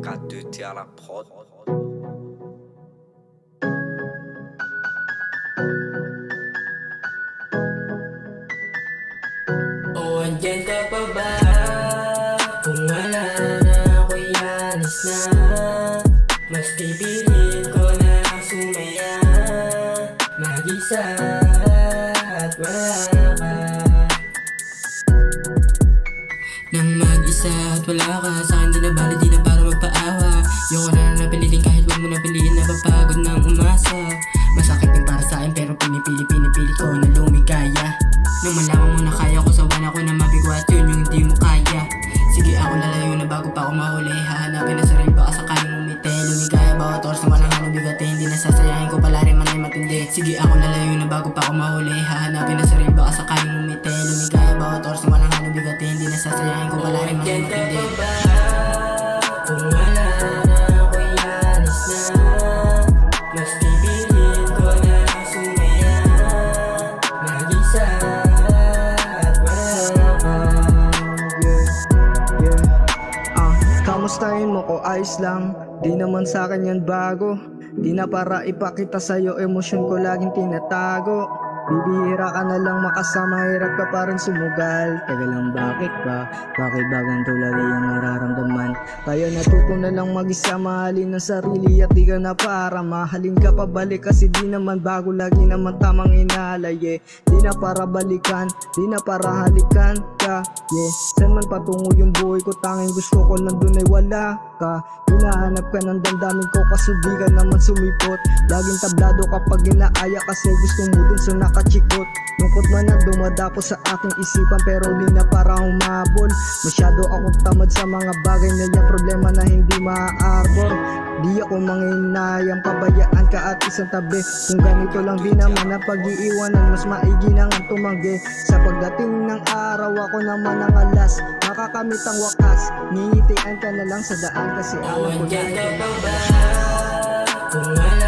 4-2 à la prod. O andyan ka pa ba? Kung wala na ako'y alis na. Mas pipilit ko na sumaya, mag-isa at wala ka. Nang mag-isa at wala ka, sa'kin di na bali, di na para magpaawa. Yung ko na napilitin kahit huwag mo napiliin, napapagod ng umasa. Masakit din para sa'kin pero pinipili ko na lumigaya. Nung malaman mo na kaya ko, sawan ako na mabigwat, yun yung hindi mo kaya. Sige ako lalayo na bago pa ako mahuli, hahanapin na sarili baka sakaling umite. Lumigaya bawat oras na walang hanong bigati, hindi nasasayahin ko pala rin man ay matindi. Sige ako lalayo na bago pa ako mahuli, hahanapin na sarili baka sakaling umite. Lumigaya bawat oras na walang hanong bigati, hindi nasasayahin ko pala rin man ay matindi. Kung wala na ako'y alis na, mas pipilit ko na sumaya, mag-isa at wala ka. Kamustahin mo ko, ayos lang. Di naman sa'kin yan bago. Di na para ipakita sa'yo, emosyon ko laging tinatago. Bibihira ka na lang makasama, hirap ka pa rin sumugal. Teka lang, bakit ba? Bakit ba ganito lagi ang nararamdaman? Kaya natuto na lang mag-isa, mahalin ang sarili at di ka na para mahalin ka pabalik. Kasi di naman bago, lagi naman tamang inaalay. Di na para balikan, di na para halikan ka. Saan man patungo yung buhay ko, tanging gusto ko nandun ay wala ka. Hinahanap ka ng damdamin ko kasi di ka naman sumipot. Laging tablado kapag inaaya kasi gusto mo dun sa nakachikot. Lungkot man na dumadapo sa aking isipan pero di na para humabol. Masyado akong tamad sa mga bagay na yan, problema na hindi maaarbor. Di ako manghinayang pabayaan ka at isang tabi. Kung ganito lang di naman na pag-iiwanan, mas maigi nang ang tumanggi. Sa pagdating ng araw ako naman ang alas, makakamit ang wakas. Ngingitian ka na lang sa daan kasi alam ko na Kung wala